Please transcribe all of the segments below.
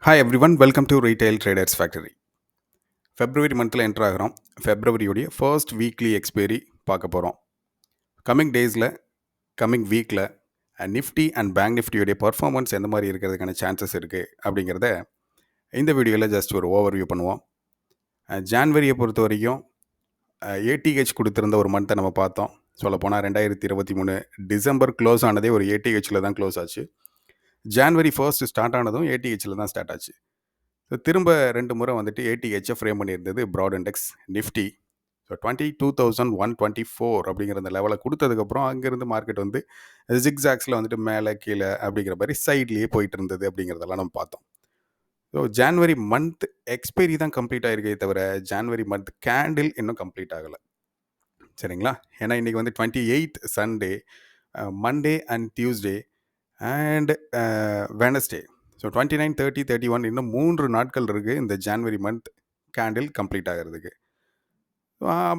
Hi everyone welcome to retail traders factory. February மந்தில் enter ஆகிறோம். ஃபெப்ரவரியுடைய first weekly expiry பார்க்க போகிறோம். கம்மிங் டேஸில் கம்மிங் வீக்கில் நிஃப்டி அண்ட் பேங்க் நிஃப்டியுடைய பர்ஃபார்மன்ஸ் எந்த மாதிரி இருக்கிறதுக்கான சான்சஸ் இருக்குது அப்படிங்கிறத இந்த வீடியோவில் ஜஸ்ட் ஒரு ஓவர்வியூ பண்ணுவோம். ஜான்வரியை பொறுத்த வரைக்கும் ஏடிஹெச் கொடுத்துருந்த ஒரு மந்த்தை நம்ம பார்த்தோம். சொல்லப்போனால் 2023 டிசம்பர் க்ளோஸ் ஆனதே ஒரு ஏடிஹெச்சில் தான் க்ளோஸ் ஆச்சு. ஜான்வரி ஃபர்ஸ்ட் ஸ்டார்ட் ஆனதும் ஏடிஹெச்சில் தான் ஸ்டார்ட் ஆச்சு. ஸோ திரும்ப 2 முறை வந்துட்டு ஏடிஹெச்சை ஃப்ரேம் பண்ணியிருந்தது ப்ராட் இண்டெக்ஸ் நிஃப்டி. ஸோ 22,124 அப்படிங்கிற அந்த லெவலை கொடுத்ததுக்கப்புறம் அங்கேருந்து மார்க்கெட் வந்து ஜிக்ஸாக்ஸில் வந்துட்டு மேலே கீழே அப்படிங்கிற மாதிரி சைட்லேயே போயிட்டு இருந்தது அப்படிங்கிறதெல்லாம் நம்ம பார்த்தோம். ஸோ ஜான்வரி மந்த் எக்ஸ்பைரி தான் கம்ப்ளீட் ஆகிருக்கே தவிர ஜான்வரி மந்த் கேண்டில் இன்னும் கம்ப்ளீட் ஆகலை. சரிங்களா? ஏன்னா இன்றைக்கி வந்து 28 Sunday, Monday and Tuesday and Wednesday. So 29, 30, 31 இன்னும் 3 நாட்கள் இருக்குது இந்த ஜான்வரி மந்த் கேண்டில் கம்ப்ளீட் ஆகிறதுக்கு.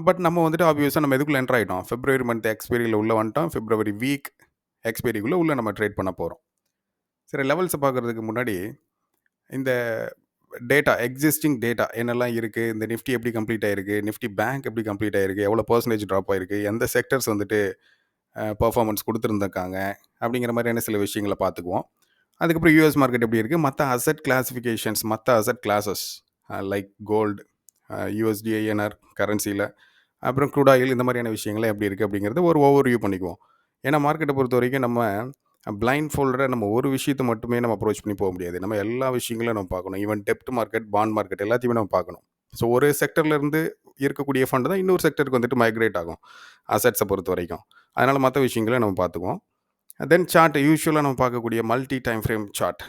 பட் நம்ம வந்துட்டு ஆப்வியஸாக நம்ம எதுக்குள்ளே என்ட்ரு ஆகிட்டோம். ஃபெப்ரவரி மந்த் எக்ஸ்பைரியில் உள்ளே வந்துட்டோம். ஃபெப்ரவரி வீக் எக்ஸ்பைரிக்குள்ளே உள்ளே நம்ம ட்ரேட் பண்ண போகிறோம். சரி, லெவல்ஸை பார்க்குறதுக்கு முன்னாடி இந்த டேட்டா, எக்ஸிஸ்டிங் டேட்டா என்னெல்லாம் இருக்குது, இந்த நிஃப்டி எப்படி கம்ப்ளீட் ஆகிருக்கு, நிஃப்டி பேங்க் எப்படி கம்ப்ளீட் ஆகிருக்கு, எவ்வளோ பர்சன்டேஜ் ட்ராப் ஆகிருக்கு, எந்த செக்டர்ஸ் வந்துட்டு பர்ஃபார்மன்ஸ் கொடுத்துருந்துருக்காங்க அப்படிங்கிற மாதிரியான சில விஷயங்களை பார்த்துக்குவோம். அதுக்கப்புறம் யூஎஸ் மார்க்கெட் எப்படி இருக்குது, மற்ற அசட் கிளாஸிஃபிகேஷன்ஸ், மற்ற அசட் கிளாஸஸ் லைக் கோல்டு, யூஎஸ்டிஐஎன்ஆர் கரன்சியில், அப்புறம் க்ரூட் ஆயில், இந்த மாதிரியான விஷயங்கள்லாம் எப்படி இருக்குது அப்படிங்கிறத ஒரு ஓவர்வியூ பண்ணிக்குவோம். ஏன்னா மார்க்கெட்டை பொறுத்த வரைக்கும் நம்ம பிளைண்ட் ஃபோல்டரை நம்ம ஒரு விஷயத்தை மட்டுமே நம்ம அப்ரோச் பண்ணி போக முடியாது. நம்ம எல்லா விஷயங்களையும் நம்ம பார்க்கணும். ஈவன் டெப்ட் மார்க்கெட், பாண்ட் மார்க்கெட் எல்லாத்தையுமே நம்ம பார்க்கணும். ஸோ ஒரு செக்டர்லேருந்து இருக்கக்கூடிய ஃபண்டு தான் இன்னொரு செக்டருக்கு வந்துட்டு மைக்ரேட் ஆகும் அசட்ஸை பொறுத்த வரைக்கும். அதனால் மற்ற விஷயங்களை நம்ம பார்த்துக்குவோம். தென் சார்ட், யூஸ்வலாக நம்ம பார்க்கக்கூடிய multi time frame chart,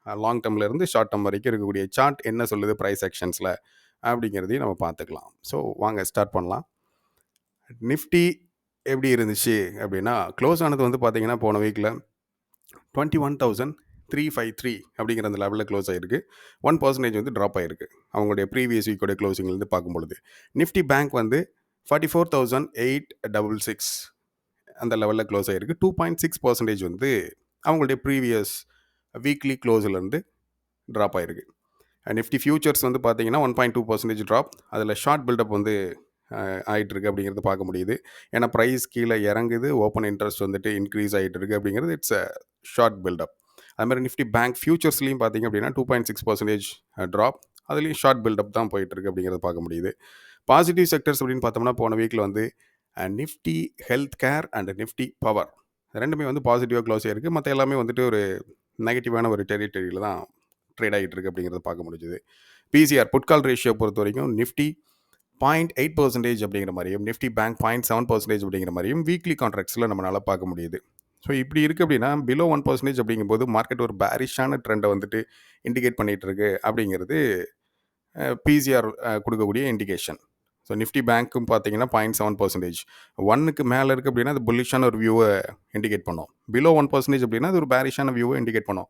long டேர்ம்லேருந்து ஷார்ட் டேர்ம் வரைக்கும் இருக்கக்கூடிய சார்ட் என்ன சொல்லுது ப்ரைஸ் செக்ஷன்ஸில் அப்படிங்கிறதையும் நம்ம பார்த்துக்கலாம். ஸோ வாங்க ஸ்டார்ட் பண்ணலாம். நிஃப்டி எப்படி இருந்துச்சு அப்படின்னா, க்ளோஸ் ஆனது வந்து பார்த்தீங்கன்னா போன வீக்கில் 21,353 அப்படிங்கிற அந்த லெவலில் க்ளோஸ் ஆகிருக்கு. 1% வந்து ட்ராப் ஆகிருக்கு அவங்களுடைய ப்ரீவியஸ் வீக்கோடைய க்ளோசிங்லேருந்து பார்க்கும்பொழுது. நிஃப்டி பேங்க் வந்து 44,866 அந்த லெவலில் க்ளோஸ் ஆகிருக்கு. 2.6% வந்து அவங்களுடைய ப்ரீவியஸ் வீக்லி க்ளோஸ்லேருந்து ட்ராப் ஆகிருக்கு. நிஃப்டி ஃபியூச்சர்ஸ் வந்து பார்த்தீங்கன்னா 1.2% ட்ராப். அதில் ஷார்ட் பில்டப் வந்து ஆகிட்டுருக்கு அப்படிங்கிறது பார்க்க முடியுது. ஏன்னா ப்ரைஸ் கீழே இறங்குது, ஓப்பன் இன்ட்ரெஸ்ட் வந்துட்டு இன்க்ரீஸ் ஆகிட்டு இருக்குது அப்படிங்கிறது இட்ஸ் அ ஷார்ட் பில்டப். அதுமாதிரி நிஃப்டி பேங்க் ஃபியூச்சர்ஸ்லையும் பார்த்தீங்க அப்படின்னா 2.6% ட்ராப். அதுலேயும் ஷார்ட் பில்டப் தான் போயிட்டுருக்கு அப்படிங்கிறத பார்க்க முடியுது. பாசிட்டிவ் செக்டர்ஸ் அப்படின்னு பார்த்தோம்னா போன வீக்கில் வந்து Nifty health care and Nifty power ரெண்டுமே வந்து பாசிட்டிவாக க்ளோஸ் ஆகிருக்கு. மற்ற எல்லாமே வந்துட்டு ஒரு நெகட்டிவான ஒரு டெரிட்டரியில் தான் ட்ரேட் ஆகிட்டு இருக்கு அப்படிங்கிறத பார்க்க முடிஞ்சுது. பிசிஆர் புட்கால் ரேஷியோ பொறுத்த வரைக்கும் நிஃப்டி 0.8% அப்படிங்கிற மாதிரியும், நிஃப்டி பேங்க் 0.7% அப்படிங்கிற மாதிரியும் வீக்லி கான்ட்ராக்ட்ஸில் நம்மளால் பார்க்க முடியுது. ஸோ இப்படி இருக்குது அப்படின்னா பிலோ 1% அப்படிங்கும்போது மார்க்கெட் ஒரு பேரிஷான ட்ரெண்டை வந்துட்டு இண்டிகேட் பண்ணிகிட்டு இருக்கு அப்படிங்கிறது பிசிஆர் கொடுக்கக்கூடிய இண்டிகேஷன். ஸோ நிஃப்டி பேங்க்கும் பார்த்தீங்கன்னா 0.7%, 1க்கு மேலே இருக்குது அப்படின்னா அது புல்லிஷான ஒரு வியூவை இண்டிகேட் பண்ணோம். பிலோ 1% அப்படின்னா அது ஒரு பேரிஷான வியூவை இண்டிகேட் பண்ணோம்.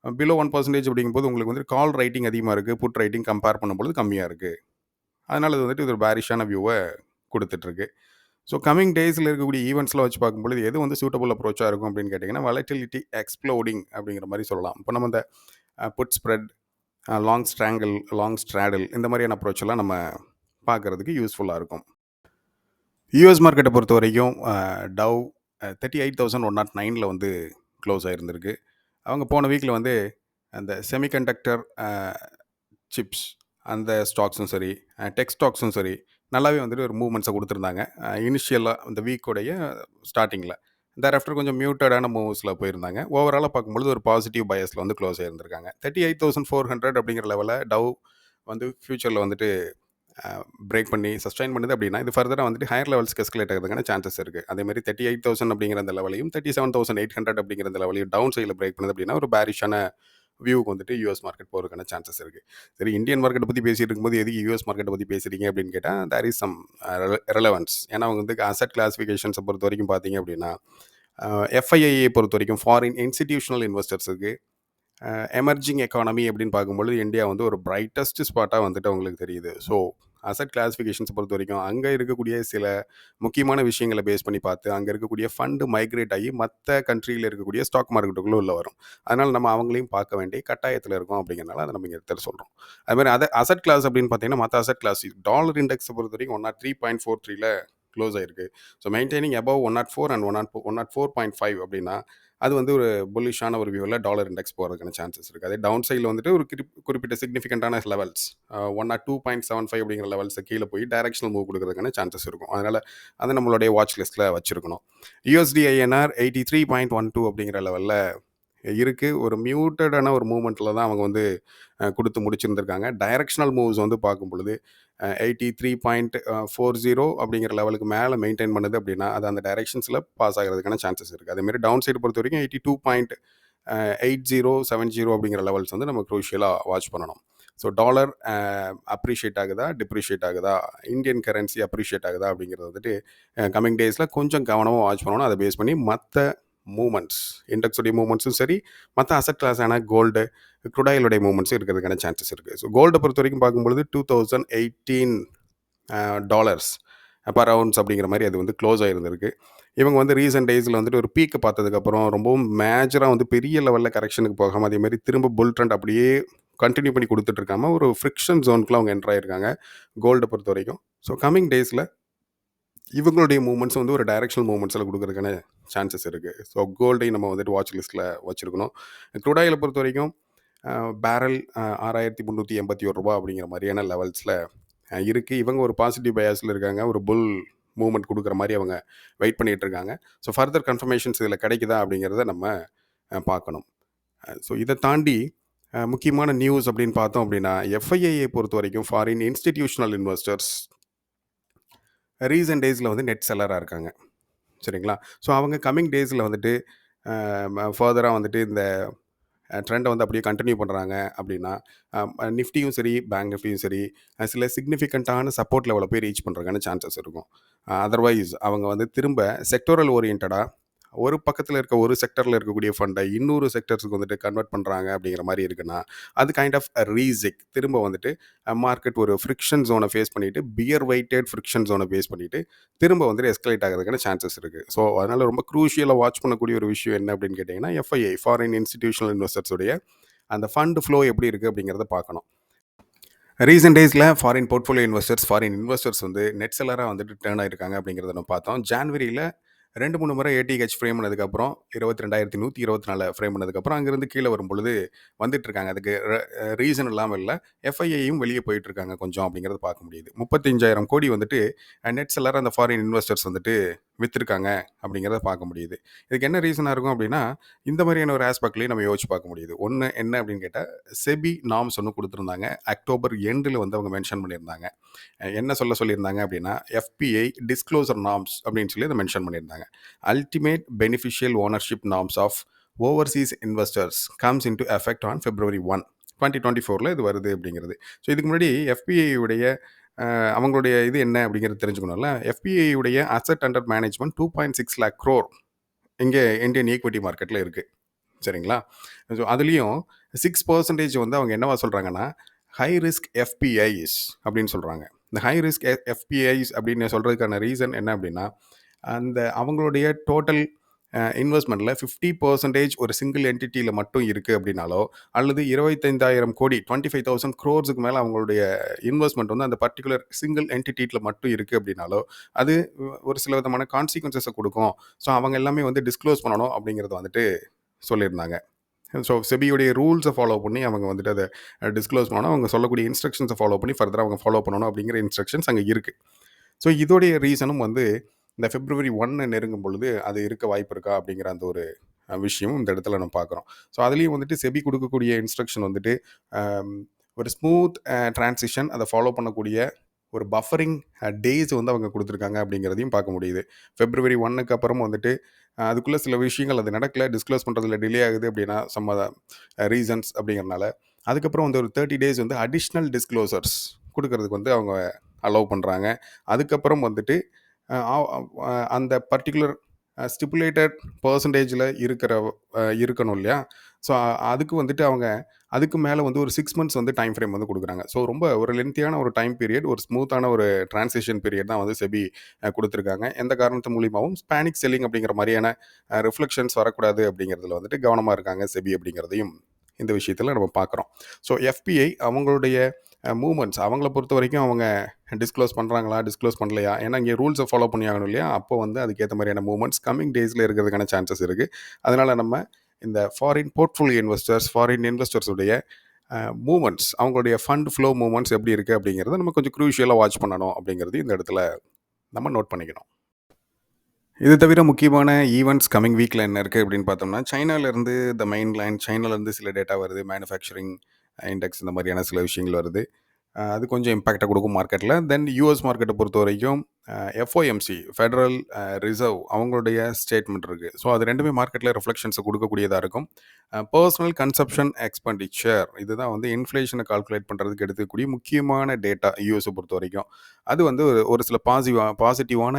பிலோ 1% அப்படிங்கும்போது உங்களுக்கு வந்து கால் ரைட்டிங் அதிகமாக இருக்குது, புட் ரைட்டிங் கம்பேர் பண்ணும்போது கம்மியாக இருக்குது. அதனால் அது வந்துட்டு இது ஒரு பேரிஷான வியூவை கொடுத்துட்ருக்கு. ஸோ கம்மிங் டேஸில் இருக்கக்கூடிய ஈவெண்ட்ஸ்லாம் வச்சு பார்க்கும்பொழுது எது வந்து சூட்டபுள் அப்ரோச்சாக இருக்கும் அப்படின்னு கேட்டிங்கன்னா வாலட்டிலிட்டி எக்ஸ்ப்ளோடிங் அப்படிங்கிற மாதிரி சொல்லலாம். இப்போ நம்ம இந்த புட் ஸ்ப்ரெட், லாங் ஸ்ட்ராடல் இந்த மாதிரியான அப்ரோச்செல்லாம் நம்ம பார்க்குறதுக்கு யூஸ்ஃபுல்லாக இருக்கும். யூஎஸ் மார்க்கெட்டை பொறுத்த வரைக்கும் டவ் 38,109 வந்து க்ளோஸ் ஆகிருந்திருக்கு. அவங்க போன வீக்கில் வந்து அந்த செமிகண்டக்டர் சிப்ஸ் அந்த ஸ்டாக்ஸும் சரி, டெக் ஸ்டாக்ஸும் சரி நல்லாவே வந்துட்டு ஒரு மூவ்மெண்ட்ஸை கொடுத்துருந்தாங்க இனிஷியலாக அந்த வீக்கோடைய ஸ்டார்டிங்கில். தேராஃப்டர் கொஞ்சம் மியூட்டடான மூவ்ஸில் போயிருந்தாங்க. ஓவராலாக பார்க்கும்பொழுது ஒரு பாசிட்டிவ் பயஸில் வந்து க்ளோஸ் ஆகிருந்திருக்காங்க. 38,400 அப்படிங்கிற லெவலில் டவ் வந்து ஃப்யூச்சரில் வந்துட்டு பிரேக் பண்ணி சஸ்டைன் பண்ணுது அப்படின்னா இது ஃபர்தராக வந்துட்டு ஹையர் லெவல்ஸ்க்கு எஸ்கலேட் ஆகிறதுக்கான சான்சஸ் இருக்குது. அதேமாதிரி 38,000 அப்படிங்கிற அந்த லெவலையும் 37,800 அப்படிங்கிற அந்த லெவலையும் டவுன் சைடில் பிரேக் பண்ணுது அப்படின்னா ஒரு பேரிஷான வியூக்கு வந்துட்டு யூஎஸ் மார்க்கெட் போகிறதுக்கான சான்சஸ் இருக்குது. சரி, இந்தியன் மார்க்கெட்டை பற்றி பேசிகிட்டு இருக்கும்போது எதுக்கு யூஎஸ் மார்க்கெட்டை பற்றி பேசுகிறீங்க அப்படின்னு கேட்டால் தேர் இஸ் சம் ரெலவன்ஸ். ஏன்னா அவங்க வந்து அசட் கிளாஸிஃபிகேஷன்ஸை பொறுத்த வரைக்கும் பார்த்தீங்க அப்படின்னா எஃப்ஐஐயை பொறுத்த வரைக்கும் ஃபாரின் இன்ஸ்டிடியூஷனல் இன்வெஸ்டர்ஸுக்கு எமர்ஜிங் எக்கானமி அப்படின்னு பார்க்கும்பொழுது இந்தியா வந்து ஒரு பிரைட்டஸ்ட் ஸ்பாட்டாக வந்துட்டு அவங்களுக்கு தெரியுது. ஸோ அசெட் கிளாசிஃபிகேஷன்ஸை பொறுத்த வரைக்கும் அங்கே இருக்கக்கூடிய சில முக்கியமான விஷயங்களை பேஸ் பண்ணி பார்த்து அங்கே இருக்கக்கூடிய ஃபண்டு மைக்ரேட் ஆகி மற்ற கண்ட்ரியில் இருக்கக்கூடிய ஸ்டாக் மார்க்கெட்டுக்குள்ளே உள்ள வரும். அதனால் நம்ம அவங்களையும் பார்க்க வேண்டிய கட்டாயத்தில் இருக்கோம் அப்படிங்கிறனால அதை நம்ம இங்கே இடத்துல சொல்கிறோம். அதுமாதிரி அசெட் கிளாஸ் அப்படின்னு பார்த்தீங்கன்னா மற்ற அசெட் கிளாஸ் டாலர் இண்டெக்ஸை பொறுத்த வரைக்கும் 103.43 க்ளோஸ் ஆயிருக்கு. ஸோ மெயின்டைனிங் அபவ் 104 அண்ட் 104.5 அப்படின்னா அது வந்து ஒரு புல்லிஷான ஒரு வியூவில் டாலர் இண்டெக்ஸ் போகிறதுக்கான சான்சஸ் இருக்குது. அதே டவுன் சைடில் வந்துட்டு ஒரு குறிப்பிட்ட சிக்னிஃபிகண்ட்டான லெவல்ஸ் 102.75 அப்படிங்கிற லெவல்ஸை கீழே போய் டைரக்ஷனல் மூவ் கொடுக்கறதுக்கான சான்சஸ் இருக்கும். அதனால் அதை நம்மளுடைய வாட்ச் லிஸ்ட்டில் வச்சுருக்கணும். USD/INR 83.12 அப்படிங்கிற லெவலில் இருக்குது. ஒரு மியூட்டடான ஒரு மூவ்மெண்ட்டில் தான் அவங்க வந்து கொடுத்து முடிச்சிருந்துருக்காங்க. டைரக்ஷனல் மூவ்ஸ் வந்து பார்க்கும் பொழுது 83.40 அப்படிங்கிற லெவலுக்கு மேலே மெயின்டைன் பண்ணுது அப்படின்னா அது அந்த டைரக்ஷன்ஸில் பாஸ் ஆகிறதுக்கான சான்சஸ் இருக்குது. அதேமாதிரி டவுன் சைடு பொறுத்த வரைக்கும் 82.8070 அப்படிங்கிற லெவல்ஸ் வந்து நம்ம க்ரூஷியலாக வாட்ச் பண்ணணும். ஸோ டாலர் அப்ரிஷியேட் ஆகுதா, டிப்ரிஷியேட் ஆகுதா, இந்தியன் கரன்சி அப்ரிஷியேட் ஆகுதா அப்படிங்கிறது வந்துட்டு கம்மிங் டேஸில் கொஞ்சம் கவனமாக வாட்ச் பண்ணணும். அதை பேஸ் பண்ணி மற்ற மூமெண்ட்ஸ் இண்டெக்ஸுடைய மூமெண்ட்ஸும் சரி, மற்ற அசெட் கிளாஸான கோல்டு, க்ரூடாயிலுடைய மூமெண்ட்ஸும் இருக்கிறதுக்கான சான்சஸ் இருக்குது. ஸோ கோல்டை பொறுத்த வரைக்கும் பார்க்கும்பொழுது $2018 பர் அவுன்ஸ் அப்படிங்கிற மாதிரி அது வந்து க்ளோஸ் ஆகிருந்திருக்கு. இவங்க வந்து ரீசெண்ட் டேஸில் வந்துட்டு ஒரு பீக்கை பார்த்ததுக்கப்புறம் ரொம்பவும் மேஜராக வந்து பெரிய லெவலில் கரெக்ஷனுக்கு போகாமல் அதேமாதிரி திரும்ப புல் ட்ரெண்ட் அப்படியே கண்டினியூ பண்ணி கொடுத்துட்ருக்காம ஒரு ஃப்ரிக்ஷன் ஜோனுக்குலாம் அவங்க என்ட்ரு ஆகிருக்காங்க கோல்டை பொறுத்த வரைக்கும். ஸோ கம்மிங் டேஸில் இவங்களுடைய மூமெண்ட்ஸ் வந்து ஒரு டைரக்ஷனல் மூமெண்ட்ஸில் கொடுக்கறதுக்கான சான்சஸ் இருக்குது. ஸோ கோல்டையும் நம்ம வந்துட்டு வாட்ச் லிஸ்ட்டில் வச்சுருக்கணும். க்ரூடாயிலை பொறுத்த வரைக்கும் பேரல் $6,381 அப்படிங்கிற மாதிரியான லெவல்ஸில் இருக்குது. இவங்க ஒரு பாசிட்டிவ் பயாஸில் இருக்காங்க. ஒரு புல் மூவ்மெண்ட் கொடுக்குற மாதிரி அவங்க வெயிட் பண்ணிகிட்டு இருக்காங்க. ஸோ ஃபர்தர் கன்ஃபர்மேஷன்ஸ் இதில் கிடைக்குதா அப்படிங்கிறத நம்ம பார்க்கணும். ஸோ இதை தாண்டி முக்கியமான நியூஸ் அப்படின்னு பார்த்தோம் அப்படின்னா FIIயை பொறுத்த வரைக்கும் ஃபாரின் இன்ஸ்டிடியூஷனல் இன்வெஸ்டர்ஸ் ரீசன்ட் டேஸில் வந்து நெட் செல்லராக இருக்காங்க. சரிங்களா? ஸோ அவங்க கம்மிங் டேஸில் வந்துட்டு ஃபர்தராக வந்துட்டு இந்த ட்ரெண்டை வந்து அப்படியே கண்டினியூ பண்ணுறாங்க அப்படின்னா நிஃப்டியும் சரி, பேங்க் நிஃப்டியும் சரி சில சிக்னிஃபிகண்ட்டான சப்போர்ட் லெவலில் போய் ரீச் பண்ணுறதுக்கான சான்சஸ் இருக்கும். அதர்வைஸ் அவங்க வந்து திரும்ப செக்டோரல் ஓரியன்டாக ஒரு பக்கத்தில் இருக்க ஒரு செக்டரில் இருக்கக்கூடிய ஃபண்டை இன்னொரு செக்டர்ஸுக்கு வந்துட்டு கன்வெர்ட் பண்ணுறாங்க அப்படிங்கிற மாதிரி இருக்குன்னா அது கைண்ட் ஆஃப் ரீசிக் திரும்ப வந்துட்டு மார்க்கெட் ஒரு ஃப்ரிக்ஷன் ஜோனை ஃபேஸ் பண்ணிவிட்டு பியர் வெயிட்டட் ஃப்ரிக்ஷன் ஜோனை ஃபேஸ் பண்ணிவிட்டு திரும்ப வந்துட்டு எஸ்கலேட் ஆகிறதுக்கான சான்சஸ் இருக்குது. ஸோ அதனால் ரொம்ப க்ரூஷியலாக வாட்ச் பண்ணக்கூடிய ஒரு விஷயம் என்ன அப்படின்னு கேட்டிங்கன்னா FII ஃபாரின் இன்ஸ்டிடியூஷனல் இன்வெஸ்டர்ஸுடைய அந்த ஃபண்டு ஃப்ளோ எப்படி இருக்குது அப்படிங்கிறத பார்க்கணும். ரீசெண்ட் டேஸில் ஃபாரின் போர்ட்ஃபோலியோ இன்வெஸ்டர்ஸ் வந்து நெட் செல்லராக வந்துட்டு டேர்ன் ஆகிருக்காங்க அப்படிங்கிறத நம்ம பார்த்தோம். ஜான்வரியில் 2-3 முறை ATH ஃப்ரேம் பண்ணதுக்கப்புறம் 22,124 ஃப்ரேம் பண்ணதுக்கப்புறம் அங்கேருந்து கீழே வரும் பொழுது வந்துட்டு இருக்காங்க. அதுக்கு ரீசன் இல்லாமல் இல்லை, FIIயும் வெளியே போயிட்டு இருக்காங்க கொஞ்சம் அப்படிங்கிறத பார்க்க முடியுது. 35,000 கோடி வந்துட்டு நெட் செல்லராக அந்த ஃபாரின் இன்வெஸ்டர்ஸ் வந்துட்டு விற்றுருக்காங்க அப்படிங்கிறத பார்க்க முடியுது. இதுக்கு என்ன ரீசனாக இருக்கும் அப்படின்னா இந்த மாதிரியான ஒரு ஆஸ்பெக்ட்லேயும் நம்ம யோசிச்சு பார்க்க முடியுது. ஒன்று என்ன அப்படின்னு கேட்டால் செபி நார்ம்ஸ் ஒன்று கொடுத்துருந்தாங்க. அக்டோபர் எண்டில் வந்து அவங்க மென்ஷன் பண்ணியிருந்தாங்க. என்ன சொல்லியிருந்தாங்க அப்படின்னா FPI டிஸ்க்ளோசர் நார்ம்ஸ் அப்படின்னு சொல்லி அதை மென்ஷன் பண்ணியிருந்தாங்க. Ultimate beneficial ownership norms of overseas investors comes into effect on February 1, 2024 இது வருது அப்படிங்கிறது. ஸோ இதுக்கு முன்னாடி FPI உடைய அவங்களுடைய இது என்ன அப்படிங்கிறது தெரிஞ்சுக்கணும்ல. FPI உடைய asset under management 2.6 lakh crore இங்கே இந்தியன் ஈக்விட்டி மார்க்கெட்டில் இருக்குது. சரிங்களா? ஸோ அதுலேயும் 6% வந்து அவங்க என்னவா சொல்கிறாங்கன்னா ஹை ரிஸ்க் FPIs அப்படின்னு சொல்கிறாங்க. இந்த ஹை ரிஸ்க் FPIs அப்படின்னு சொல்கிறதுக்கான ரீசன் என்ன அப்படின்னா அந்த அவங்களுடைய டோட்டல் இன்வெஸ்ட்மெண்ட்டில் 50% ஒரு சிங்கிள் என்டிட்டியில் மட்டும் இருக்குது அப்படின்னாலோ அல்லது 25,000 கோடி 25,000 crores மேலே அவங்களுடைய இன்வெஸ்ட்மெண்ட் வந்து அந்த பர்டிகுலர் சிங்கிள் என்டிட்டியில் மட்டும் இருக்குது அப்படின்னாலோ அது ஒரு சில விதமான கான்சிக்வன்சஸை கொடுக்கும். ஸோ அவங்க எல்லாமே வந்து டிஸ்க்ளோஸ் பண்ணணும் அப்படிங்கிறத வந்துட்டு சொல்லியிருந்தாங்க. ஸோ செபியுடைய ரூல்ஸை ஃபாலோ பண்ணி அவங்க வந்துட்டு அதை டிஸ்க்ளோஸ் பண்ணணும். அவங்க சொல்லக்கூடிய இன்ஸ்ட்ரக்ஷன்ஸை ஃபாலோ பண்ணி ஃபர்தராக அவங்க ஃபாலோ பண்ணணும் அப்படிங்கிற இன்ஸ்ட்ரக்ஷன்ஸ் அங்கே இருக்குது. ஸோ இதோடைய ரீசனும் வந்து இந்த February 1 நெருங்கும் பொழுது அது இருக்க வாய்ப்பு இருக்கா அப்படிங்கிற அந்த ஒரு விஷயமும் இந்த இடத்துல நம்ம பார்க்குறோம். ஸோ அதுலேயும் வந்துட்டு செபி கொடுக்கக்கூடிய இன்ஸ்ட்ரக்ஷன் வந்துட்டு ஒரு ஸ்மூத் டிரான்சிஷன் அதை ஃபாலோ பண்ணக்கூடிய ஒரு பஃபரிங் டேஸ் வந்து அவங்க கொடுத்துருக்காங்க அப்படிங்கிறதையும் பார்க்க முடியுது. February 1 அப்புறம் வந்துட்டு அதுக்குள்ளே சில விஷயங்கள் அது நடக்கலை, டிஸ்க்ளோஸ் பண்ணுறதுல டிலே ஆகுது அப்படின்னா சம் ரீசன்ஸ் அப்படிங்கிறனால அதுக்கப்புறம் வந்து ஒரு 30 days வந்து அடிஷ்னல் டிஸ்க்ளோசர்ஸ் கொடுக்கறதுக்கு வந்து அவங்க அலோவ் பண்ணுறாங்க. அதுக்கப்புறம் வந்துட்டு அந்த பர்டிகுலர் ஸ்டிப்புலேட்டட் பெர்சன்டேஜில் இருக்கணும் இல்லையா? ஸோ அதுக்கு வந்துட்டு அவங்க அதுக்கு மேலே வந்து ஒரு 6 மந்த்ஸ் வந்து டைம் ஃப்ரேம் வந்து கொடுக்குறாங்க. ஸோ ரொம்ப ஒரு லென்த்தியான ஒரு டைம் பீரியட், ஒரு ஸ்மூத்தான ஒரு டிரான்சிஷன் பீரியட் தான் வந்து செபி கொடுத்துருக்காங்க. எந்த காரணத்து மூலியமாவும் பேனிக் செல்லிங் அப்படிங்கிற மாதிரியான ரிஃப்ளெக்ஷன்ஸ் வரக்கூடாது அப்படிங்கிறதுல வந்துட்டு கவனமாக இருக்காங்க செபி அப்படிங்கிறதையும் இந்த விஷயத்தில் நம்ம பார்க்குறோம். ஸோ எஃபிஐ அவங்களுடைய மூவ்மெண்ட்ஸ் அவங்கள பொறுத்த வரைக்கும் அவங்க டிஸ்க்ளோஸ் பண்ணுறாங்களா, டிஸ்க்ளோஸ் பண்ணலையா? ஏன்னா இங்கே ரூல்ஸை ஃபாலோ பண்ணி ஆகணும் இல்லையா? அப்போ வந்து அதுக்கேற்ற மாதிரியான மூவ்மெண்ட்ஸ் கம்மிங் டேஸில் இருக்கிறதுக்கான சான்சஸ் இருக்குது. அதனால் நம்ம இந்த ஃபாரின் போர்ட்ஃபோலியோ இன்வெஸ்டர்ஸ், ஃபாரின் இன்வெஸ்டர்ஸுடைய மூவ்மெண்ட்ஸ், அவங்களுடைய ஃபண்ட் ஃப்ளோ மூவ்மெண்ட்ஸ் எப்படி இருக்குது அப்படிங்கிறத நம்ம கொஞ்சம் க்ரூஷியலாக வாட்ச் பண்ணணும் அப்படிங்கிறது இந்த இடத்துல நம்ம நோட் பண்ணிக்கணும். இது தவிர முக்கியமான ஈவெண்ட்ஸ் கம்மிங் வீக்கில் என்ன இருக்குது அப்படின்னு பார்த்தோம்னா, சைனாலேருந்து த மெயின் லைன், சைனாலேருந்து சில டேட்டா வருது, மேனுஃபேக்சரிங் இண்டெக்ஸ் இந்த மாதிரியான சில விஷயங்கள் வருது. அது கொஞ்சம் இம்பேக்டை கொடுக்கும் மார்க்கெட்டில். தென் யூஎஸ் மார்க்கெட்டை பொறுத்த வரைக்கும் எஃப்ஓஎம்சி, ஃபெடரல் ரிசர்வ் அவங்களுடைய ஸ்டேட்மெண்ட் இருக்குது. ஸோ அது ரெண்டுமே மார்க்கெட்டில் ரிஃப்ளெக்ஷன்ஸை கொடுக்கக்கூடியதாக இருக்கும். பர்சனல் கன்சப்ஷன் எக்ஸ்பெண்டிச்சர் இதுதான் வந்து இன்ஃப்ளேஷனை கால்குலேட் பண்ணுறதுக்கு எடுக்கக்கூடிய முக்கியமான டேட்டா யூஎஸை பொறுத்த வரைக்கும். அது வந்து ஒரு சில பாசிட்டிவான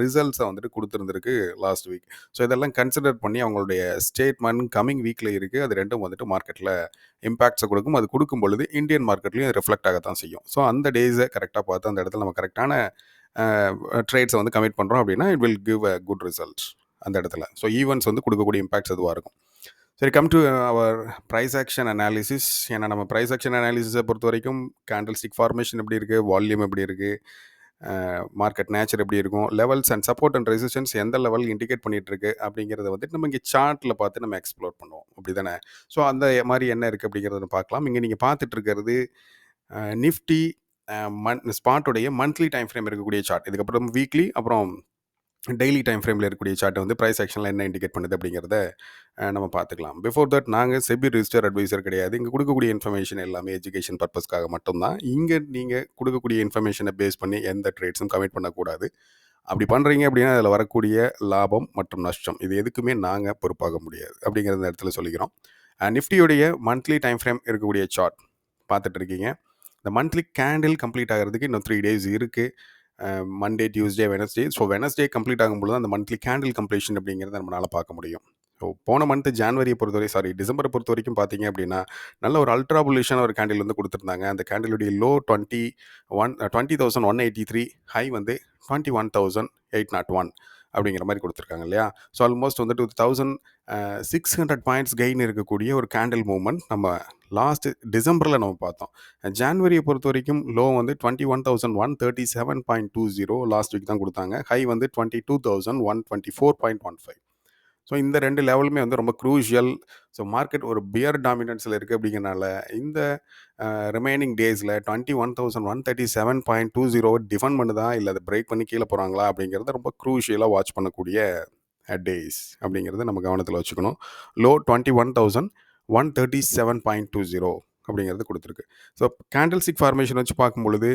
ரிசல்ட்ஸை வந்துட்டு கொடுத்துருந்துருக்கு லாஸ்ட் வீக். ஸோ இதெல்லாம் கன்சிடர் பண்ணி அவங்களுடைய ஸ்டேட்மெண்ட் கம்மிங் வீக்கில் இருக்குது. அது ரெண்டும் வந்துட்டு மார்க்கெட்டில் இம்பேக்ட்ஸை கொடுக்கும். அது கொடுக்கும் பொழுது இந்தியன் மார்க்கெட்லையும் ரிஃப்ளெக்ட் ஆகத்தான் செய்யும். ஸோ அந்த டேஸை கரெக்டாக பார்த்து அந்த இடத்துல நம்ம கரெக்டான ட்ரேட்ஸை வந்து கமிட் பண்ணுறோம் அப்படின்னா it will give a good result அந்த இடத்துல. ஸோ ஈவெண்ட்ஸ் வந்து கொடுக்கக்கூடிய இம்பேக்ட்ஸ் அதுவாக இருக்கும். சரி, come to our price action analysis. ஏன்னா நம்ம ப்ரைஸ் ஆக்ஷன் அனாலிசிஸை பொறுத்த வரைக்கும் கேண்டில் ஸ்டிக் ஃபார்மேஷன் எப்படி இருக்குது, வால்யூம் எப்படி இருக்குது, மார்க்கெட் நேச்சர் எப்படி இருக்கும், levels and support and resistance எந்த லெவல் இண்டிகேட் பண்ணிட்டு இருக்கு அப்படிங்கிறத வந்துட்டு நம்ம இங்கே சார்ட்டில் பார்த்து நம்ம எக்ஸ்ப்ளோர் பண்ணுவோம், அப்படி தானே? ஸோ அந்த மாதிரி என்ன இருக்குது அப்படிங்கிறத பார்க்கலாம். இங்கே நீங்கள் பார்த்துட்டு இருக்கிறது நிஃப்டி ஸ்பாட்டோடைய மந்த்லி டைம் ஃப்ரேம் இருக்கக்கூடிய சார்ட். இதுக்கப்புறம் வீக்லி அப்புறம் டெய்லி டைம் ஃப்ரேமில் இருக்கக்கூடிய சார்ட்டை வந்து ப்ரைஸ் ஆக்ஷனில் என்ன இண்டிகேட் பண்ணுது அப்படிங்கிறத நம்ம பார்த்துக்கலாம். பிஃபோர் தட் நாங்கள் செபி ரிஜிஸ்டர் அட்வைசர் கிடையாது. இங்கே கொடுக்கக்கூடிய இன்ஃபர்மேஷன் எல்லாமே எஜுகேஷன் பர்பஸ்க்காக மட்டும்தான். இங்கே நீங்கள் கொடுக்கக்கூடிய இன்ஃபர்மேஷனை பேஸ் பண்ணி எந்த ட்ரேட்ஸும் கமிட் பண்ணக்கூடாது. அப்படி பண்ணுறீங்க அப்படின்னா அதில் வரக்கூடிய லாபம் மற்றும் நஷ்டம் இது எதுக்குமே நாங்கள் பொறுப்பாக முடியாது அப்படிங்கிற இடத்துல சொல்லிக்கிறோம். நிஃப்டியோடைய மந்த்லி டைம் ஃப்ரேம் இருக்கக்கூடிய சார்ட் பார்த்துட்டு இருக்கீங்க. இந்த மந்த்லி கேண்டில் கம்ப்ளீட் ஆகிறதுக்கு இன்னும் 3 days இருக்குது. Monday, Tuesday, Wednesday. So Wednesday complete ஆகும்போது அந்த மந்த்லி கேண்டில் கம்ப்ளீஷன் அப்படிங்கிறத நம்மளால் பார்க்க முடியும். ஸோ போன மந்த்து டிசம்பரை பொறுத்த வரைக்கும் பார்த்தீங்க அப்படின்னா நல்ல ஒரு அல்ட்ரா புல்லிஷான ஒரு கேண்டில் வந்து கொடுத்துருந்தாங்க. அந்த கேண்டிலுடைய லோ 20,183, ஹை வந்து 21,801 அப்படிங்கிற மாதிரி கொடுத்துருக்காங்க இல்லையா? ஸோ ஆல்மோஸ்ட் வந்து 2,600 பாயிண்ட்ஸ் கெயின் இருக்கக்கூடிய ஒரு கேண்டில் மூவ்மெண்ட் நம்ம லாஸ்ட் டிசம்பரில் நம்ம பார்த்தோம். ஜான்வரியை பொறுத்த வரைக்கும் லோ வந்து 21,137.20 லாஸ்ட் வீக் தான் கொடுத்தாங்க. ஹை வந்து 22,124.15. ஸோ இந்த 2 லெவலுமே வந்து ரொம்ப க்ரூஷியல். ஸோ மார்க்கெட் ஒரு பியர் டாமினன்ஸில் இருக்குது அப்படிங்கிறனால இந்த ரிமைனிங் டேஸில் 21,137.20 டிஃபெண்ட் பண்ணுதா இல்லை அதை பிரேக் பண்ணி கீழே போகிறாங்களா அப்படிங்கிறத ரொம்ப க்ரூஷியலாக வாட்ச் பண்ணக்கூடிய டேஸ் அப்படிங்கிறத நம்ம கவனத்தில் வச்சுக்கணும். லோ 21,137.20 அப்படிங்கிறது கொடுத்துருக்கு. ஸோ கேண்டில் ஸ்டிக் ஃபார்மேஷன் வச்சு பார்க்கும்பொழுது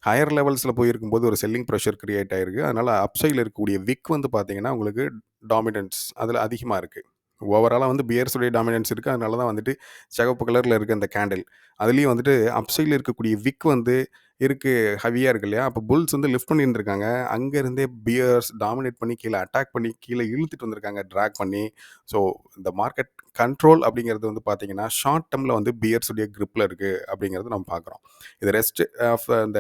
ஹையர் லெவல்ஸில் போயிருக்கும்போது ஒரு செல்லிங் ப்ரெஷர் கிரியேட் ஆகிருக்கு. அதனால் அப்சைடில் இருக்கக்கூடிய விக் வந்து பார்த்தீங்கன்னா உங்களுக்கு டாமினன்ஸ் அதில் அதிகமாக இருக்குது. ஓவராலாக வந்து பியர்ஸுடைய டாமினன்ஸ் இருக்குது. அதனால தான் வந்துட்டு சிகப்பு கலரில் இருக்க அந்த கேண்டில் அதுலேயும் வந்துட்டு அப்சைடில் இருக்கக்கூடிய விக் வந்து இருக்குது, ஹெவியாக இருக்கு இல்லையா? அப்போ புல்ஸ் வந்து லிஃப்ட் பண்ணிட்டு இருக்காங்க. அங்கேருந்தே பியர்ஸ் டாமினேட் பண்ணி கீழே அட்டாக் பண்ணி கீழே இழுத்துட்டு வந்திருக்காங்க, ட்ராக் பண்ணி. ஸோ இந்த மார்க்கெட் கண்ட்ரோல் அப்படிங்கிறது வந்து பார்த்தீங்கன்னா ஷார்ட் டேர்மில் வந்து பியர்ஸுடைய கிரிப்பில் இருக்குது அப்படிங்கிறது நம்ம பார்க்குறோம். இது ரெஸ்ட் ஆஃப் இந்த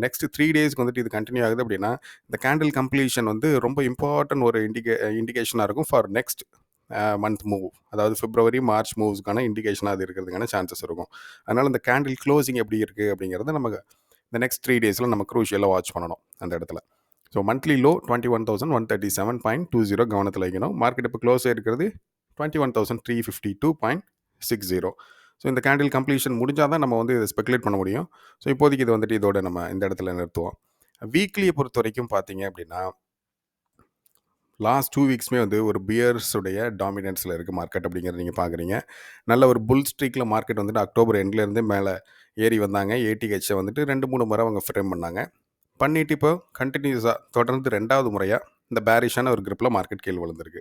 நெக்ஸ்ட் 3 daysக்கு வந்துட்டு இது கண்டினியூ ஆகுது அப்படின்னா இந்த கேண்டில் கம்ப்ளீஷன் வந்து ரொம்ப இம்பார்ட்டன்ட் ஒரு இண்டிகேஷனாக இருக்கும் ஃபார் நெக்ஸ்ட் மந்த் மூவ். அதாவது பிப்ரவரி, மார்ச் மூவ்ஸ்க்கான இண்டிகேஷனாக அது இருக்கிறதுக்கான சான்சஸ் இருக்கும். அதனால் இந்த கேண்டில் க்ளோசிங் எப்படி இருக்குது அப்படிங்கிறத நமக்கு இந்த நெக்ஸ்ட் 3 daysல நம்ம க்ரூஷியலாக வாட்ச் பண்ணணும் அந்த இடத்துல. ஸோ மந்த்லி லோ 21,137.20 கவனத்தில் வைக்கணும். மார்க்கெட் இப்போ க்ளோஸ் ஆகிருக்கிறது 21,352.60. ஸோ இந்த கேண்டில் கம்ப்ளீஷன் முடிஞ்சால் தான் நம்ம வந்து இதை ஸ்பெகுலேட் பண்ண முடியும். ஸோ இப்போதைக்கு இது வந்துட்டு இதோட நம்ம இந்த இடத்துல நிறுத்துவோம். வீக்லியை பொறுத்த வரைக்கும் பார்த்தீங்க அப்படின்னா லாஸ்ட் 2 வீக்ஸ்மே வந்து ஒரு பியர்ஸுடைய டாமினன்ஸில் இருக்குது மார்க்கெட் அப்படிங்கிறத நீங்கள் பார்க்குறீங்க. நல்ல ஒரு புல் ஸ்ட்ரீக்கில் மார்க்கெட் வந்துட்டு அக்டோபர் எண்ட்லேருந்து மேலே ஏறி வந்தாங்க. ஏடிஹெச்சை வந்துட்டு 2-3 முறை அவங்க ஃப்ரேம் பண்ணிட்டு இப்போ கண்டினியூஸாக தொடர்ந்து 2வது முறையாக இந்த பேரிஷான ஒரு கிரிப்பில் மார்க்கெட் கீழ் விழுந்திருக்கு.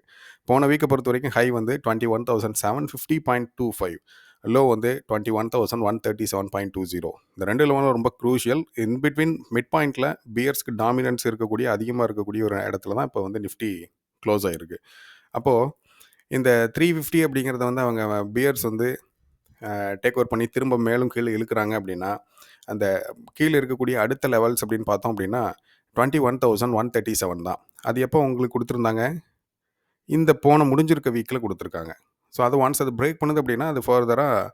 போன வீக்கை பொறுத்த வரைக்கும் ஹை வந்து 21,750.25, லோ வந்து 21,137.20. இந்த 2 லெவலும் ரொம்ப க்ரூஷியல். இன் பிட்வீன் மிட் பாயிண்டில் பியர்ஸ்க்கு டாமினன்ஸ் இருக்கக்கூடிய அதிகமாக இருக்கக்கூடிய ஒரு இடத்துல தான் இப்போ வந்து நிஃப்டி க்ளோஸ் ஆகிருக்கு. அப்போது இந்த 350 அப்படிங்கிறத வந்து அவங்க பியர்ஸ் வந்து டேக் ஓவர் பண்ணி திரும்ப மேலும் கீழே இழுக்கிறாங்க அப்படின்னா, அந்த கீழே இருக்கக்கூடிய அடுத்த லெவல்ஸ் அப்படின்னு பார்த்தோம் அப்படின்னா 21,137 தான். அது எப்போ உங்களுக்கு கொடுத்துருந்தாங்க? இந்த போன முடிஞ்சிருக்க வீக்கில் கொடுத்துருக்காங்க. ஸோ அது ஒன்ஸ் அது பிரேக் பண்ணுது அப்படின்னா அது ஃபர்தராக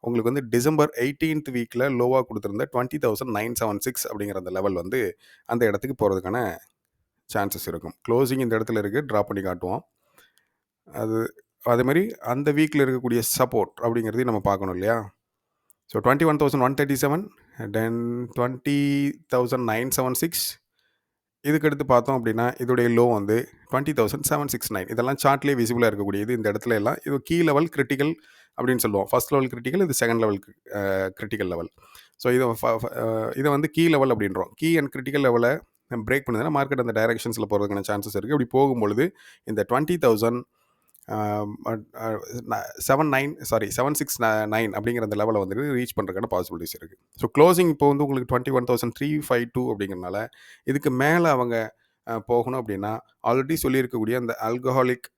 உங்களுக்கு வந்து டிசம்பர் 18th வீக்கில் லோவாக கொடுத்துருந்த 20,976 அப்படிங்கிற அந்த லெவல் வந்து அந்த இடத்துக்கு போகிறதுக்கான சான்சஸ் இருக்கும். க்ளோசிங் இந்த இடத்துல இருக்குது, ட்ரா பண்ணி காட்டுவோம். அதேமாதிரி அந்த வீக்கில் இருக்கக்கூடிய சப்போர்ட் அப்படிங்கிறதையும் நம்ம பார்க்கணும் இல்லையா? ஸோ 21,137, தென் 20,976. இதுக்கடுத்து பார்த்தோம் அப்படின்னா இதோடைய லோ வந்து 20,769. இதெல்லாம் சார்ட்லேயே விசிபிளாக இருக்கக்கூடியது. இந்த இடத்துல எல்லாம் இது கீ லெவல் கிரிட்டிக்கல் அப்படின்னு சொல்லுவோம். ஃபர்ஸ்ட் லெவல் கிரிட்டிக்கல், இது second level critical level. So இதை வந்து கீ லெவல் அப்படின்றோம். கீ அண்ட் கிரிட்டிக்கல் லெவலை பிரேக் பண்ணுதுன்னா மார்க்கெட் அந்த டைரக்ஷன்ஸில் போகிறதுக்கான சான்சஸ் இருக்குது. இப்படி போகும்பொழுது இந்த 769 அப்படிங்கிற அந்த லெவலை வந்து ரீச் பண்ணுறதுக்கான பாசிபிலிட்டிஸ் இருக்குது. ஸோ க்ளோசிங் இப்போ வந்து உங்களுக்கு 21,352 அப்படிங்கிறனால இதுக்கு மேலே அவங்க போகணும் அப்படின்னா ஆல்ரெடி சொல்லியிருக்கக்கூடிய அந்த அல்கஹாலிக்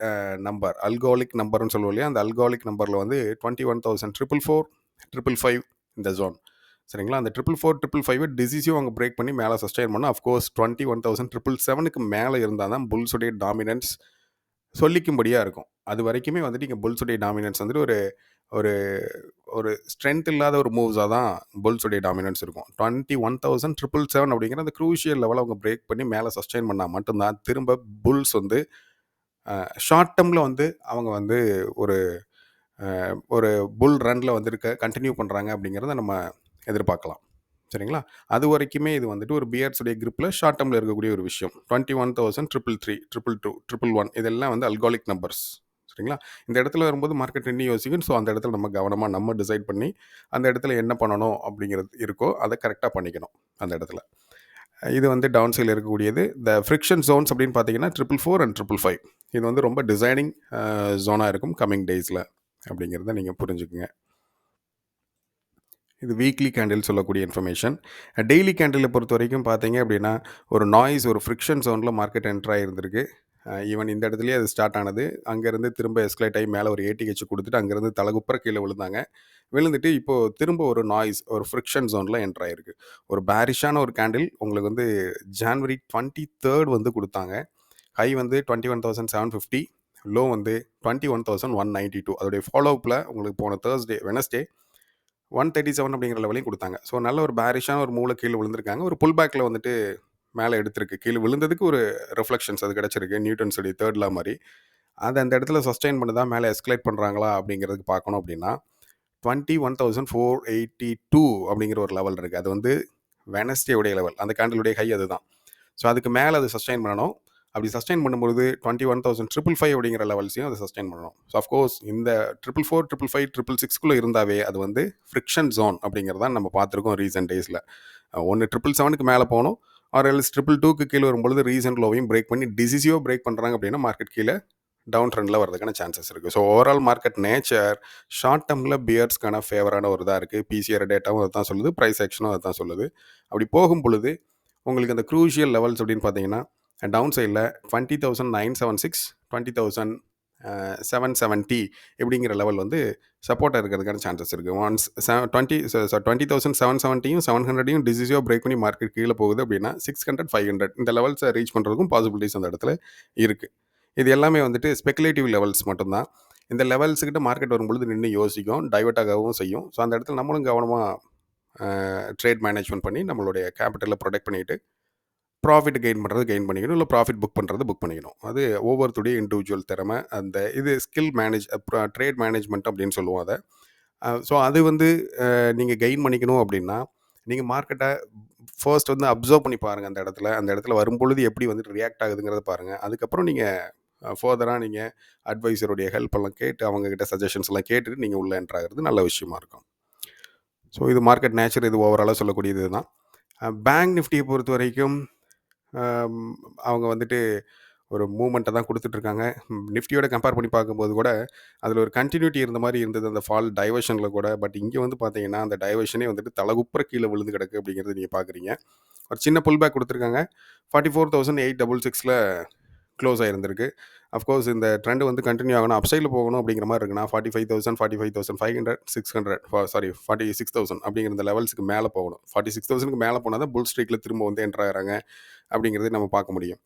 நம்பர்னு சொல்லுவோம் இல்லையா? அந்த அல்கஹாலிக் நம்பரில் வந்து 21,444, 555 இந்த ஜோன். சரிங்களா? அந்த 444, டிசிசியும் அவங்க பிரேக் பண்ணி மேலே சஸ்டைன் பண்ணால் அஃப்கோர்ஸ் 21,777க்கு மேலே இருந்தால் தான் புல்ஸுடைய டாமினன்ஸ் சொல்லிக்கும்படியாக இருக்கும். அது வரைக்குமே வந்துட்டு இங்கே புல்ஸுடைய டாமினன்ஸ் வந்துட்டு ஒரு ஒரு ஒரு ஸ்ட்ரென்த் இல்லாத ஒரு மூவ்ஸாக தான் புல்ஸுடைய டாமினன்ஸ் இருக்கும். 21,777 அப்படிங்கிற அந்த க்ரூஷியல் லெவல் அவங்க பிரேக் பண்ணி மேலே சஸ்டைன் பண்ணால் மட்டும்தான் திரும்ப புல்ஸ் வந்து ஷார்ட் டேர்மில் வந்து அவங்க வந்து ஒரு ஒரு புல் ரனில் வந்து கண்டினியூ பண்ணுறாங்க அப்படிங்கிறத நம்ம எதிர்பார்க்கலாம். சரிங்களா? அது வரைக்குமே இது வந்துட்டு ஒரு பியர்ஸுடைய கிரிப்பில் ஷார்ட் டேர்மில் இருக்கக்கூடிய ஒரு விஷயம். 21,333, 222, 111 இதெல்லாம் வந்து அல்காலிக் நம்பர்ஸ். சரிங்களா? இந்த இடத்துல வரும்போது மார்க்கெட் இன்னும் யோசிக்கும். ஸோ அந்த இடத்துல நம்ம கவனமாக நம்ம டிசைட் பண்ணி அந்த இடத்துல என்ன பண்ணணும் அப்படிங்கிறது இருக்கோ அதை கரெக்டாக பண்ணிக்கணும் அந்த இடத்துல. இது வந்து டவுன் சைடில் இருக்கக்கூடியது. த ஃப்ரிக்ஷன் ஜோன்ஸ் அப்படின்னு பார்த்தீங்கன்னா 444 அண்ட் 555. இது வந்து ரொம்ப டிசைனிங் ஜோனாக இருக்கும் கம்மிங் டேஸில் அப்படிங்கிறத நீங்கள் புரிஞ்சுக்குங்க. இது வீக்லி கேண்டில் சொல்லக்கூடிய இன்ஃபர்மேஷன். டெய்லி கேண்டிலை பொறுத்த வரைக்கும் பார்த்தீங்க அப்படின்னா ஒரு நாய்ஸ், ஒரு ஃப்ரிக்ஷன் ஜோனில் மார்க்கெட் என்ட்ரு ஆகிருந்திருக்கு. ஈவன் இந்த இடத்துலையே அது ஸ்டார்ட் ஆனது. அங்கேருந்து திரும்ப எஸ்கலேட் ஆகி மேலே ஒரு ஏடிஹெச் கொடுத்துட்டு அங்கேருந்து தலைகுப்புற கீழே விழுந்தாங்க. விழுந்துட்டு இப்போது திரும்ப ஒரு நாய்ஸ், ஒரு ஃப்ரிக்ஷன் ஜோனில் என்ட்ரு ஆகிருக்கு. ஒரு பேரிஷான ஒரு கேண்டில் உங்களுக்கு வந்து January 23rd வந்து கொடுத்தாங்க. ஹை வந்து 21,750, லோ வந்து 21,192. அதோடைய ஃபாலோஅப்பில் உங்களுக்கு போன வெனஸ்டே 137 அப்படிங்கிற லெவலையும் கொடுத்தாங்க. ஸோ நல்ல ஒரு பேரிஷான ஒரு மூளை கீழே விழுந்திருக்காங்க. ஒரு புல் பேக்கில் வந்துட்டு மேலே எடுத்திருக்கு. கீழே விழுந்ததுக்கு ஒரு ரிஃப்ளெக்ஷன்ஸ் அது கிடச்சிருக்கு. நியூட்டன்ஸுடைய தேர்ட் லா மாதிரி. அது அந்த இடத்துல சஸ்டைன் பண்ணுதா, மேலே எஸ்கலேட் பண்ணுறாங்களா அப்படிங்கிறதுக்கு பார்க்கணும் அப்படின்னா 21,482 அப்படிங்கிற ஒரு லெவல் இருக்குது. அது வந்து வெனஸ்டேவுடைய லெவல். அந்த கேண்டிலுடைய ஹை அதுதான். ஸோ அதுக்கு மேலே அது சஸ்டைன் பண்ணணும். அப்படி சஸ்டைன் பண்ணும்போது 21,555 அப்படிங்கிற லெவல்ஸையும் அதை சஸ்டைன் பண்ணணும். ஸோ அஃப்கோர்ஸ் இந்த 444, 555, 666 இருந்தாவே அது வந்து ஃப்ரிக்ஷன் ஜோன் அப்படிங்கிறதான் நம்ம பார்த்துருக்கோம் ரீசன்ட் டேஸில். ஒன்று 777க்கு மேலே போகணும், ஆர் எல்ஸ் 222க்கு கீழே வரும்பொழுது ரீசன்ட் லோவையும் பிரேக் பண்ணி டிசிசியோ பிரேக் பண்ணுறாங்க அப்படின்னா மார்க்கெட் கீழே டவுன் ட்ரெண்டில் வரதுக்கான சான்சஸ் இருக்குது. So overall market nature short டேர்மில் பியர்ஸ்க்கான ஃபேவரான ஒரு இதாக இருக்குது. பிசிஆர் டேட்டாவும் அதை தான் சொல்லுது, ப்ரைஸ் ஆக்ஷனும் அதை தான் சொல்லுது. அப்படி போகும் பொழுது உங்களுக்கு அந்த க்ரூஷியல் லெவல்ஸ் அப்படின்னு பார்த்தீங்கன்னா டவுன் சைடில் 20,976, 20,770 இப்படிங்கிற லெவல் வந்து சப்போர்ட்டாக இருக்கிறதுக்கான சான்சஸ் இருக்குது. ஒன்ஸ் 20,770யும் 700யும் டிசிசியோ பிரேக் பண்ணி மார்க்கெட் கீழே போகுது அப்படின்னா 600, 500 இந்த லெவல்ஸை ரீச் பண்ணுறதுக்கும் பாசிபிலிட்டிஸ் அந்த இடத்துல இருக்குது. இது எல்லாமே வந்துட்டு ஸ்பெகுலேட்டிவ் லெவல்ஸ் மட்டும்தான். இந்த லெவல்ஸுக்கிட்ட மார்க்கெட் வரும்பொழுது நின்று யோசிக்கும், டைவர்ட் ஆகவும் செய்யும். ஸோ அந்த இடத்துல நம்மளும் கவனமாக ட்ரேட் மேனேஜ்மெண்ட் பண்ணி நம்மளுடைய கேபிட்டலை ப்ரொடெக்ட் பண்ணிவிட்டு ப்ராஃபிட் கெயின் பண்ணிக்கணும், இல்லை ப்ராஃபிட் புக் பண்ணிக்கணும். அது ஒவ்வொருத்தருடைய இண்டிவிஜுவல் திறமை. அந்த இது ஸ்கில் ட்ரேட் மேனேஜ்மெண்ட் அப்படின்னு சொல்லுவோம் அதை. ஸோ அது வந்து நீங்கள் கெயின் பண்ணிக்கணும் அப்படின்னா நீங்கள் மார்க்கெட்டை ஃபர்ஸ்ட் வந்து அப்சர்வ் பண்ணி பாருங்கள். அந்த இடத்துல வரும்பொழுது எப்படி வந்துட்டு ரியாக்ட் ஆகுதுங்கிறத பாருங்கள். அதுக்கப்புறம் நீங்கள் ஃபர்தராக நீங்கள் அட்வைசருடைய ஹெல்ப் எல்லாம் கேட்டு அவங்கக்கிட்ட சஜஷன்ஸ் எல்லாம் கேட்டுட்டு நீங்கள் உள்ளே என்ட்ரு ஆகிறது நல்ல விஷயமா இருக்கும். ஸோ இது மார்க்கெட் நேச்சர், இது ஓவராலாக சொல்லக்கூடியது தான். பேங்க் நிஃப்டியை பொறுத்த வரைக்கும் அவங்க வந்துட்டு ஒரு மூமெண்ட்டை தான் கொடுத்துட்ருக்காங்க. நிஃப்டியோட கம்பேர் பண்ணி பார்க்கும்போது கூட அதில் ஒரு கண்டினியூட்டி இருந்த மாதிரி இருந்தது அந்த ஃபால் டைவர்ஷனில் கூட. பட் இங்கே வந்து பார்த்தீங்கன்னா அந்த டைவர்ஷனே வந்துட்டு தலைகுப்புற கீழே விழுந்து கிடக்கு அப்படிங்கிறது நீங்கள் பார்க்குறீங்க. ஒரு சின்ன புல் பேக் கொடுத்துருக்காங்க. 44,866 க்ளோஸ் ஆகிருந்திருக்கு. அஃப்கோர்ஸ் இந்த ட்ரெண்ட் வந்து கண்டினியூ ஆகணும், அப்சைடில் போகணும் அப்படிங்கிற மாதிரி இருக்குன்னா 45,000 45,500 600 சாரி 46,000 அப்படிங்கிற இந்த லெவல்ஸுக்கு மேலே போகணும். 46,000க்கு மேலே போனால் தான் புல் ஸ்ட்ரீக்கில் திரும்ப வந்து என்ட்ரு ஆகிறாங்க அப்படிங்கிறது நம்ம பார்க்க முடியும்.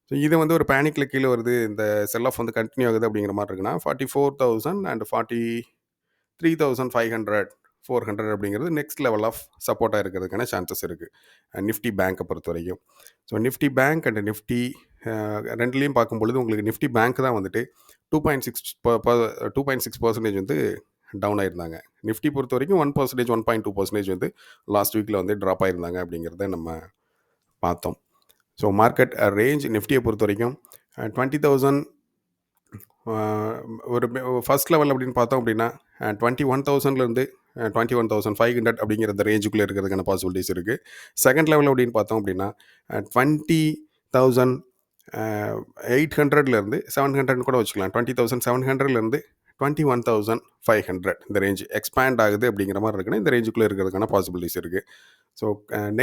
ஸோ இது வந்து ஒரு பேனிக்கில் கீழே வருது, இந்த செல் ஆஃப் வந்து கண்டினியூ ஆகுது அப்படிங்கிற மாதிரி இருக்குன்னா 44,000 அண்ட் 43,500 400 அப்படிங்கிறது நெக்ஸ்ட் லெவல் ஆஃப் சப்போர்ட்டாக இருக்கிறதுக்கான சான்சஸ் இருக்குது நிஃப்டி பேங்க்கை பொறுத்த வரைக்கும். So Nifty bank and Nifty ரெண்டுலேயும் பார்க்கும்பொழுது உங்களுக்கு நிஃப்டி பேங்க் தான் வந்துட்டு 2.6% வந்து டவுன் ஆயிருந்தாங்க. நிஃப்டி பொறுத்த வரைக்கும் 1% 1.2% வந்து லாஸ்ட் வீக்கில் வந்து ட்ராப் ஆயிருந்தாங்க அப்படிங்கிறத நம்ம பார்த்தோம். ஸோ மார்க்கெட் ரேஞ்ச் நிஃப்டியை பொறுத்த வரைக்கும் 20,000 ஒரு ஃபர்ஸ்ட் லெவல் அப்படின்னு பார்த்தோம் அப்படின்னா 21,000லேருந்து 21,500 அப்படிங்கிற அந்த ரேஞ்சுக்குள்ளே இருக்கிறதுக்கான பாசிபிலிட்டிஸ் இருக்குது. செகண்ட் லெவல் அப்படின்னு பார்த்தோம் அப்படின்னா 20,800லேருந்து 700 கூட வச்சுக்கலாம். 20,700லேருந்து 21,500 இந்த ரேஞ்ச் எக்ஸ்பேண்ட் ஆகுது அப்படிங்கிற மாதிரி இருக்குன்னா இந்த ரேஞ்சுக்குள்ளே இருக்கிறதுக்கான பாசிபிலிட்டிஸ் இருக்குது. ஸோ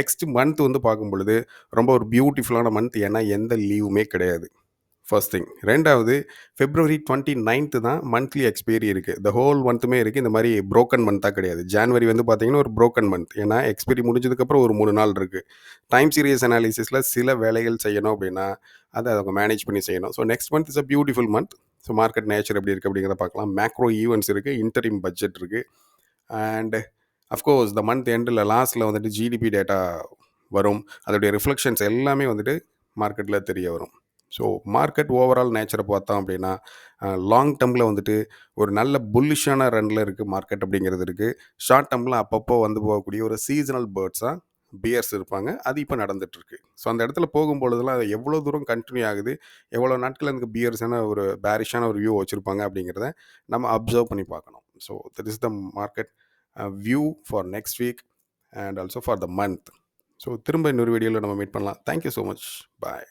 நெக்ஸ்ட் மந்த் வந்து பார்க்கும் பொழுது ரொம்ப ஒரு பியூட்டிஃபுல்லான மந்த், ஏன்னா எந்த லீவுமே கிடையாது. First thing. ரெண்டாவது February 29th தான் மந்த்லி எக்ஸ்பைரி இருக்குது. த ஹோல் மந்த்துமே இருக்குது. இந்த மாதிரி ப்ரோக்கன் மந்த்தாக கிடையாது. ஜான்வரி வந்து பார்த்தீங்கன்னா ஒரு ப்ரோக்கன் மந்த், ஏன்னா எக்ஸ்பைரி முடிஞ்சதுக்கப்புறம் ஒரு 3 நாள் இருக்குது. டைம் சீரியஸ் அனாலிசிஸில் சில வேலைகள் செய்யணும் அப்படின்னா அதை அவங்க மேனேஜ் பண்ணி செய்யணும். So next month is a beautiful month. So market nature எப்படி இருக்குது அப்படிங்கிறத பார்க்கலாம். மேக்ரோ ஈவெண்ட்ஸ் இருக்குது, இன்டரிம் பட்ஜெட் இருக்குது, அண்ட் அஃப்கோர்ஸ் த மந்த் எண்டில் லாஸ்ட்டில் வந்துட்டு ஜிடிபி டேட்டா வரும். அதோடைய ரிஃப்ளெக்ஷன்ஸ் எல்லாமே வந்துட்டு மார்க்கெட்டில் தெரிய வரும். ஸோ மார்க்கெட் ஓவரால் நேச்சரை பார்த்தோம் அப்படின்னா லாங் டேர்மில் வந்துட்டு ஒரு நல்ல புல்லிஷான ரன்னில் இருக்குது மார்க்கெட் அப்படிங்கிறது இருக்குது. ஷார்ட் டேர்மில் அப்பப்போ வந்து போகக்கூடிய ஒரு சீசனல் பேர்ட்ஸாக பியர்ஸ் இருப்பாங்க. அது இப்போ நடந்துகிட்ருக்கு. ஸோ அந்த இடத்துல போகும்பொழுதுலாம் அது எவ்வளோ தூரம் கண்டினியூ ஆகுது, எவ்வளோ நாட்கள் எனக்கு பியர்ஸான ஒரு பேரிஷான ஒரு வியூ வச்சுருப்பாங்க அப்படிங்கிறத நம்ம அப்சர்வ் பண்ணி பார்க்கணும். So that is the market view for next week and also for the month. So திரும்ப இன்னொரு வீடியோவில் நம்ம மீட் பண்ணலாம். Thank you so much. பாய்.